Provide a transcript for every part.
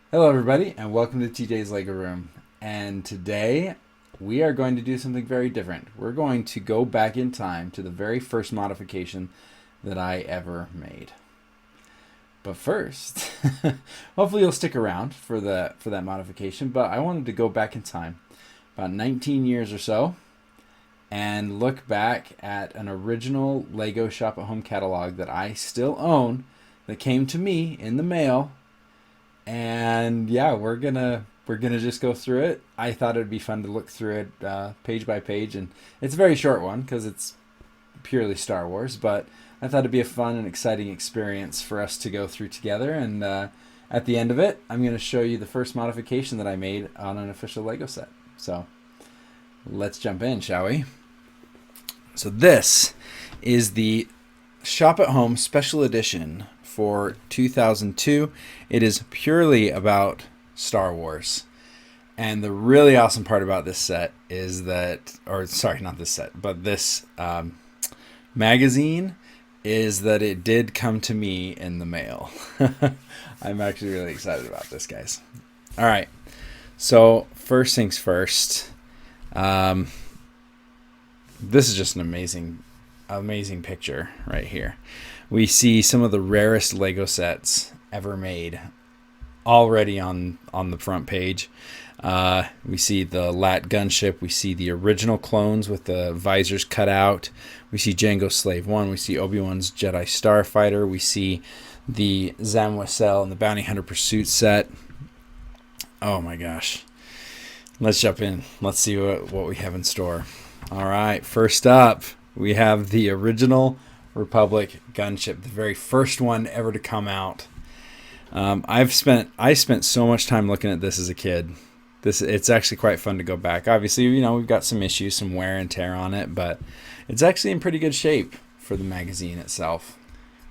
Hello, everybody, and welcome to TJ's Lego Room. And today we are going to do something very different. We're going to go back in time to the very first modification that I ever made. But first, hopefully you'll stick around for that modification. But I wanted to go back in time, about 19 years or so, and look back at an original Lego Shop at Home catalog that I still own, that came to me in the mail. And yeah, we're gonna just go through it. I thought it'd be fun to look through it page by page, and it's a very short one because it's purely Star Wars. But I thought it'd be a fun and exciting experience for us to go through together. And at the end of it, I'm gonna show you the first modification that I made on an official Lego set. So let's jump in, shall we? So this is the Shop at Home Special Edition for 2002. It is purely about Star Wars. And the really awesome part about this set is that, or sorry, not this set, but this magazine, is that it did come to me in the mail. I'm actually really excited about this, guys. All right. So first things first. This is just an amazing picture right here. We see some of the rarest Lego sets ever made already on the front page. We see the Lat Gunship. We see the original clones with the visors cut out. We see Jango Slave1. We see Obi-Wan's Jedi Starfighter. We see the Zam Wesell and the Bounty Hunter Pursuit set. Oh my gosh. Let's jump in. Let's see what we have in store. All right, first up, we have the original Republic Gunship, the very first one ever to come out. I spent so much time looking at this as a kid. It's actually quite fun to go back. Obviously, we've got some issues, some wear and tear on it, but it's actually in pretty good shape for the magazine itself.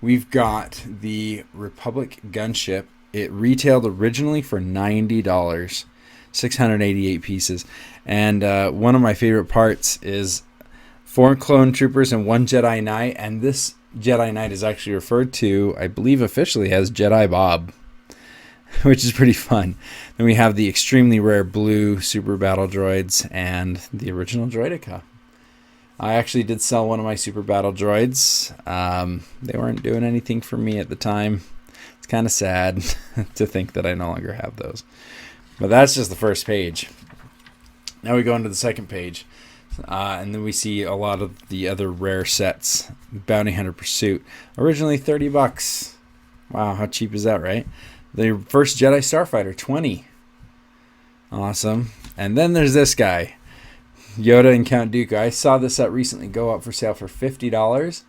We've got the Republic Gunship. It retailed originally for $90, 688 pieces, and one of my favorite parts is 4 clone troopers and 1 Jedi Knight, and this Jedi Knight is actually referred to, I believe officially, as Jedi Bob, which is pretty fun. Then we have the extremely rare blue Super Battle Droids and the original Droidica. I actually did sell one of my Super Battle Droids. They weren't doing anything for me at the time. It's kind of sad to think that I no longer have those. But that's just the first page. Now we go into the second page. And then we see a lot of the other rare sets. Bounty Hunter Pursuit, originally $30. Wow, how cheap is that, right? The first Jedi Starfighter, $20. Awesome. And then there's this guy, Yoda and Count Dooku. I saw this set recently go up for sale for $50.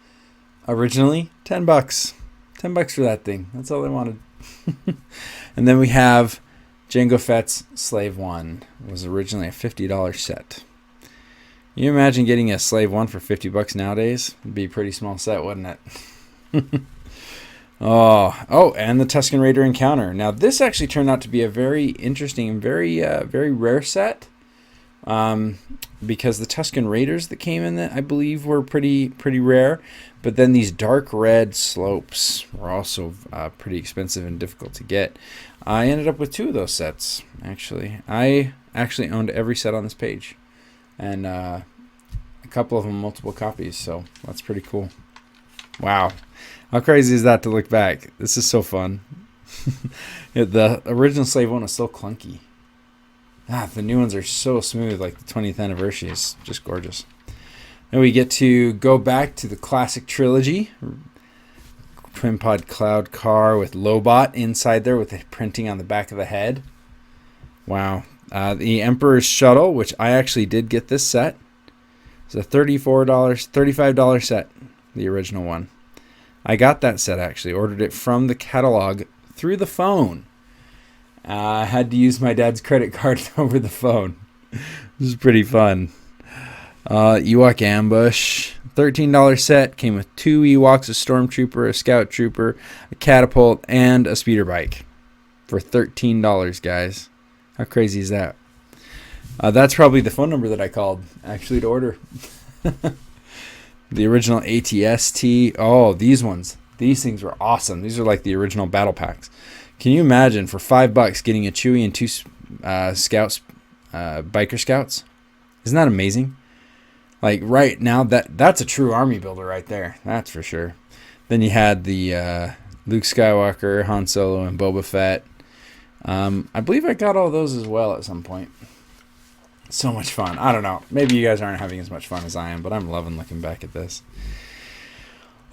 Originally, $10. $10 for that thing. That's all they wanted. And then we have Jango Fett's Slave1. It was originally a $50 set. You imagine getting a Slave1 for $50 nowadays? It'd be a pretty small set, wouldn't it? And the Tuscan Raider Encounter. Now, this actually turned out to be a very interesting and very rare set, because the Tuscan Raiders that came in, that I believe were pretty rare. But then these dark red slopes were also pretty expensive and difficult to get. I ended up with 2 of those sets, actually. I actually owned every set on this page. And a couple of them multiple copies, so that's pretty cool. Wow, how crazy is that to look back? This is so fun. The original Slave 1 was so clunky. The new ones are so smooth, like the 20th anniversary is just gorgeous. Then we get to go back to the classic trilogy. Twin Pod Cloud Car with Lobot inside there with the printing on the back of the head. Wow. The Emperor's Shuttle, which I actually did get this set. It's a $35 set, the original one. I got that set, actually. Ordered it from the catalog through the phone. I had to use my dad's credit card over the phone. This is pretty fun. Ewok Ambush, $13 set. Came with 2 Ewoks, a Stormtrooper, a Scout Trooper, a Catapult, and a Speeder Bike. For $13, guys. How crazy is that? That's probably the phone number that I called, actually, to order. The original ATST. Oh, these ones. These things were awesome. These are like the original battle packs. Can you imagine for $5 getting a Chewie and two scouts, biker scouts? Isn't that amazing? Like right now, that's a true army builder right there. That's for sure. Then you had the Luke Skywalker, Han Solo, and Boba Fett. I believe I got all those as well at some point. So much fun. I don't know. Maybe you guys aren't having as much fun as I am, but I'm loving looking back at this.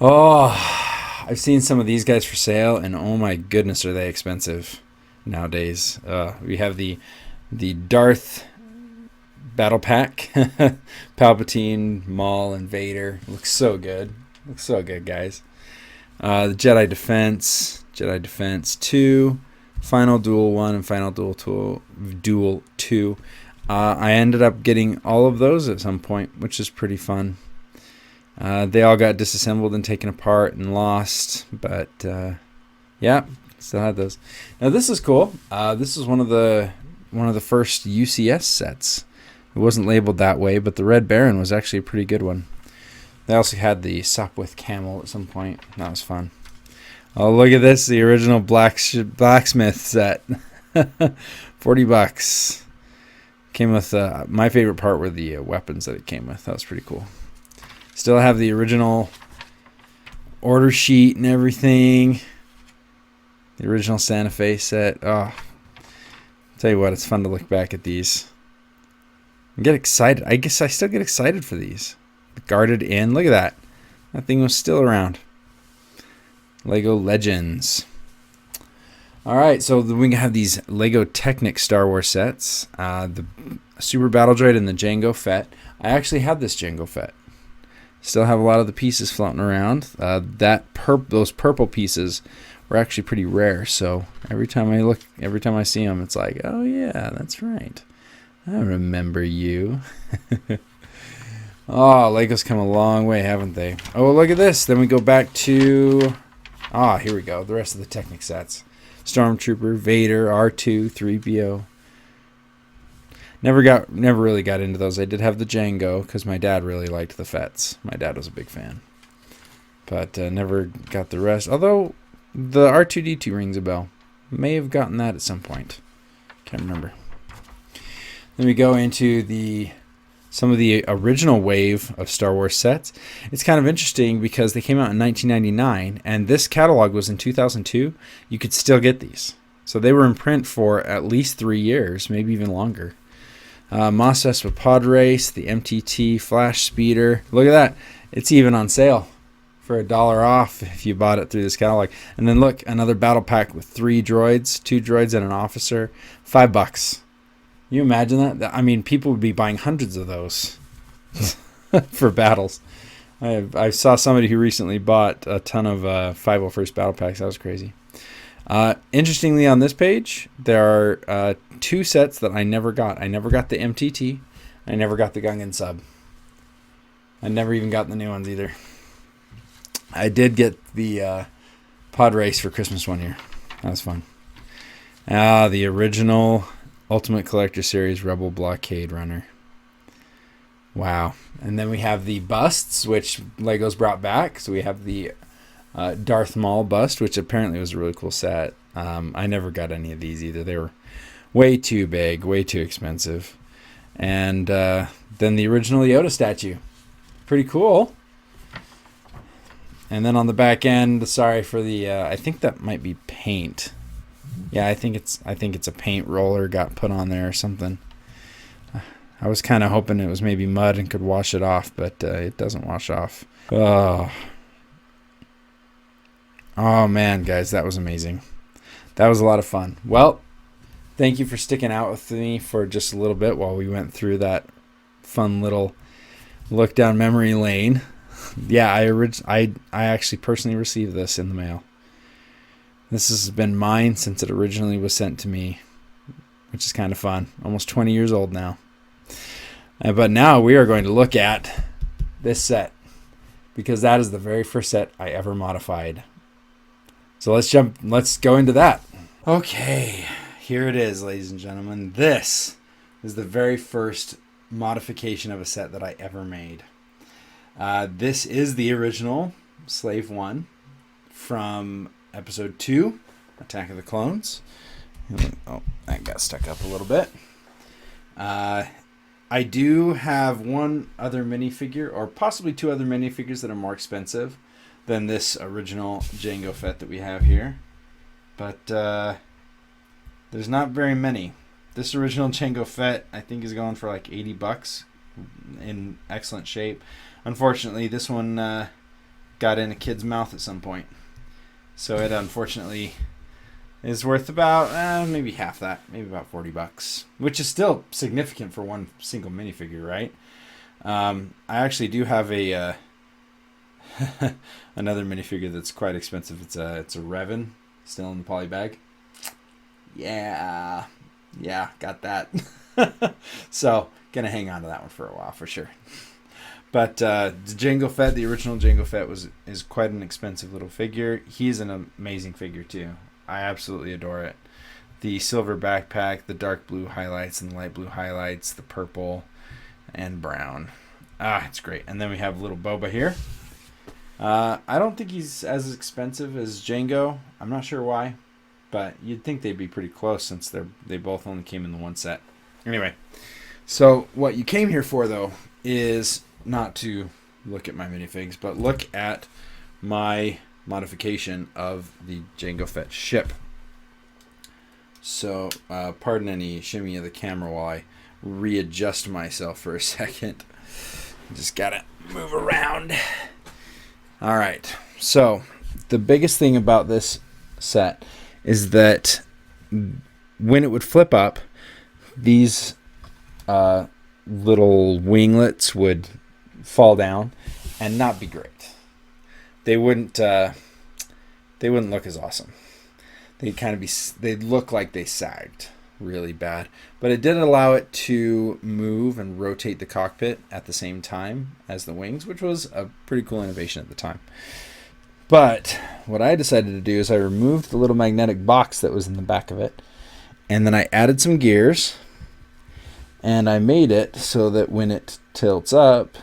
Oh, I've seen some of these guys for sale, and oh my goodness, are they expensive nowadays. We have the Darth Battle Pack. Palpatine, Maul, and Vader. Looks so good. Looks so good, guys. The Jedi Defense 2, Final Duel 1, and Final Duel 2. I ended up getting all of those at some point, which is pretty fun. They all got disassembled and taken apart and lost, but yeah, still had those. Now this is cool. This is one of the first UCS sets. It wasn't labeled that way, but the Red Baron was actually a pretty good one. They also had the Sopwith Camel at some point. That was fun. Oh, look at this, the original Blacksmith set. $40. Came with, my favorite part were the weapons that it came with. That was pretty cool. Still have the original order sheet and everything. The original Santa Fe set. Oh, tell you what, it's fun to look back at these. And get excited. I guess I still get excited for these. Guarded in. Look at that. That thing was still around. Lego Legends. Alright, so we have these Lego Technic Star Wars sets. The Super Battle Droid and the Jango Fett. I actually have this Jango Fett. Still have a lot of the pieces floating around. Those purple pieces were actually pretty rare. So every time I see them, it's like, oh yeah, that's right. I remember you. Oh, Lego's come a long way, haven't they? Oh, look at this. Then we go back to... here we go. The rest of the Technic sets. Stormtrooper, Vader, R2, 3PO. Never really got into those. I did have the Jango because my dad really liked the Fetts. My dad was a big fan. But never got the rest. Although the R2-D2 rings a bell. May have gotten that at some point. Can't remember. Then we go into some of the original wave of Star Wars sets. It's kind of interesting because they came out in 1999, and this catalog was in 2002. You could still get these. So they were in print for at least 3 years, maybe even longer. Mos Espa Pod Race, the MTT Flash Speeder. Look at that. It's even on sale for $1 off if you bought it through this catalog. And then look, another battle pack with 3 droids, 2 droids and an officer. $5. You imagine that? I mean, people would be buying hundreds of those for battles. I saw somebody who recently bought a ton of 501st battle packs. That was crazy. Interestingly, on this page, there are 2 sets that I never got. I never got the MTT. I never got the Gungan sub. I never even got the new ones either. I did get the Pod Race for Christmas one year. That was fun. The original Ultimate Collector Series Rebel Blockade Runner. Wow. And then we have the busts, which Lego's brought back. So we have the Darth Maul bust, which apparently was a really cool set. I never got any of these either. They were way too big, way too expensive. And then the original Yoda statue. Pretty cool. And then on the back end, sorry for the, I think that might be paint. Yeah, I think it's a paint roller got put on there or something. I was kind of hoping it was maybe mud and could wash it off, but it doesn't wash off. Oh man, guys, that was amazing. That was a lot of fun. Well, thank you for sticking out with me for just a little bit while we went through that fun little look down memory lane. Yeah, I actually personally received this in the mail. This has been mine since it originally was sent to me, which is kind of fun. Almost 20 years old now. But now we are going to look at this set because that is the very first set I ever modified. So let's go into that. Okay, here it is, ladies and gentlemen. This is the very first modification of a set that I ever made. This is the original Slave1 from Episode 2, Attack of the Clones. Oh, that got stuck up a little bit. I do have one other minifigure, or possibly two other minifigures that are more expensive than this original Jango Fett that we have here. But there's not very many. This original Jango Fett, I think, is going for like $80 in excellent shape. Unfortunately, this one got in a kid's mouth at some point. So it unfortunately is worth about maybe half that, maybe about $40, which is still significant for one single minifigure, right? I actually do have a another minifigure that's quite expensive. It's a Revan, still in the poly bag. Yeah, got that. So gonna hang on to that one for a while for sure. But the Jango Fett, the original Jango Fett, is quite an expensive little figure. He's an amazing figure too. I absolutely adore it. The silver backpack, the dark blue highlights and the light blue highlights, the purple and brown. It's great. And then we have little Boba here. I don't think he's as expensive as Jango. I'm not sure why, but you'd think they'd be pretty close since they both only came in the one set. Anyway, so what you came here for, though, is not to look at my minifigs, but look at my modification of the Jango Fett ship. So, pardon any shimmy of the camera while I readjust myself for a second. Just gotta move around. All right. So, the biggest thing about this set is that when it would flip up, these little winglets would fall down and not be great. They wouldn't look as awesome. They'd look like they sagged really bad. But it did allow it to move and rotate the cockpit at the same time as the wings, which was a pretty cool innovation at the time. But what I decided to do is I removed the little magnetic box that was in the back of it, and then I added some gears, and I made it so that when it tilts up,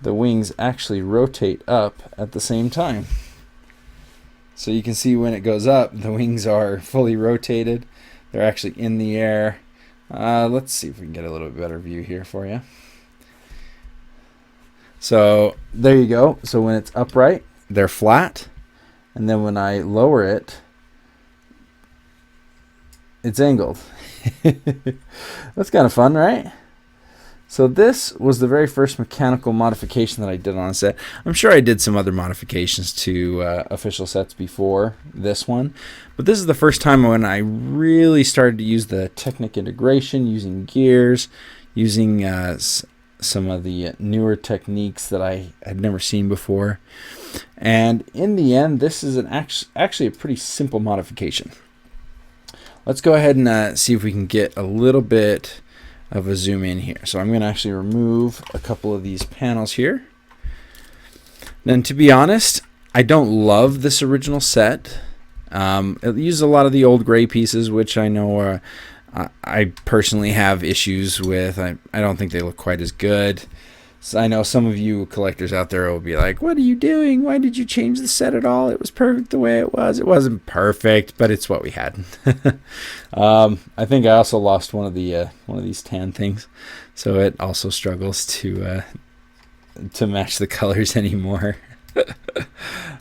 the wings actually rotate up at the same time. So you can see when it goes up, the wings are fully rotated. They're actually in the air. Let's see if we can get a little bit better view here for you. So there you go. So when it's upright, they're flat. And then when I lower it, it's angled. That's kind of fun, right? So this was the very first mechanical modification that I did on a set. I'm sure I did some other modifications to official sets before this one, but this is the first time when I really started to use the Technic integration, using gears, using some of the newer techniques that I had never seen before. And in the end, this is actually a pretty simple modification. Let's go ahead and see if we can get a little bit of a zoom in here. So I'm going to actually remove a couple of these panels here. Then, to be honest, I don't love this original set. It uses a lot of the old gray pieces, which I know I personally have issues with. I don't think they look quite as good. So I know some of you collectors out there will be like, what are you doing? Why did you change the set at all? It was perfect the way it was. It wasn't perfect, but it's what we had. I think I also lost one of these tan things, so it also struggles to match the colors anymore.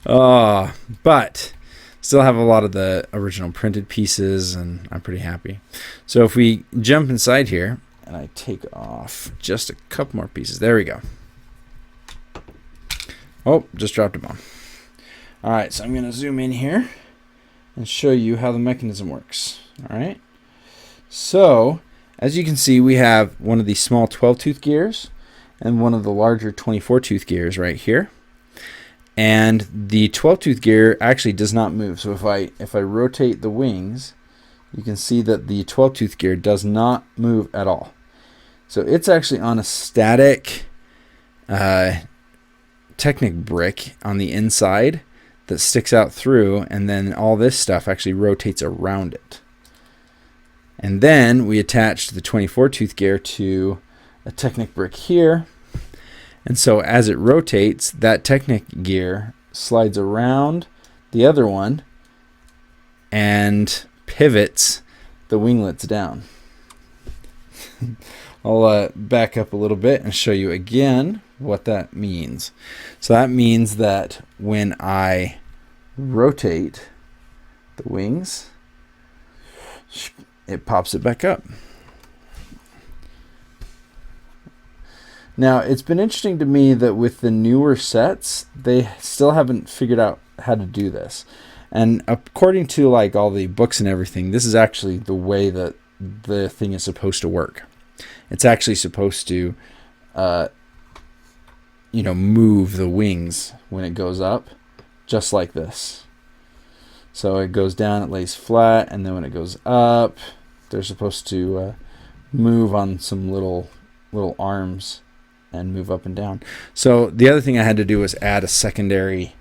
But still have a lot of the original printed pieces, and I'm pretty happy. So if we jump inside here, and I take off just a couple more pieces. There we go. Oh, just dropped a bomb. All right, so I'm going to zoom in here and show you how the mechanism works. All right. So, as you can see, we have one of these small 12-tooth gears and one of the larger 24-tooth gears right here. And the 12-tooth gear actually does not move. So if I rotate the wings, you can see that the 12-tooth gear does not move at all. So it's actually on a static Technic brick on the inside that sticks out through, and then all this stuff actually rotates around it. And then we attached the 24-tooth gear to a Technic brick here. And so as it rotates, that Technic gear slides around the other one and pivots the winglets down. I'll back up a little bit and show you again what that means. So that means that when I rotate the wings, it pops it back up. Now, it's been interesting to me that with the newer sets, they still haven't figured out how to do this. And according to like all the books and everything, this is actually the way that the thing is supposed to work. It's actually supposed to, move the wings when it goes up, just like this. So it goes down, it lays flat, and then when it goes up, they're supposed to move on some little arms and move up and down. So the other thing I had to do was add a secondary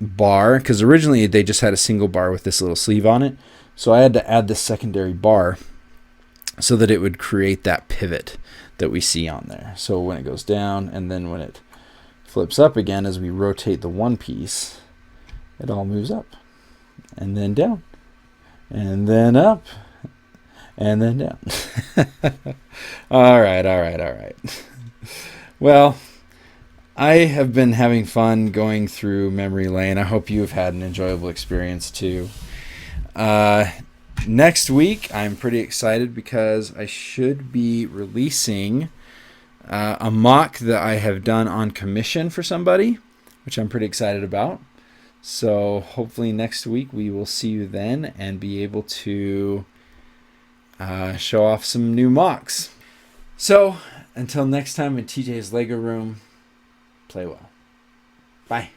bar, because originally they just had a single bar with this little sleeve on it. So I had to add this secondary bar so that it would create that pivot that we see on there. So when it goes down, and then when it flips up again, as we rotate the one piece, it all moves up and then down and then up and then down. All right. Well, I have been having fun going through memory lane. I hope you've had an enjoyable experience too. Next week, I'm pretty excited because I should be releasing a mock that I have done on commission for somebody, which I'm pretty excited about. So hopefully next week we will see you then and be able to show off some new mocks. So until next time in TJ's Lego Room, play well. Bye.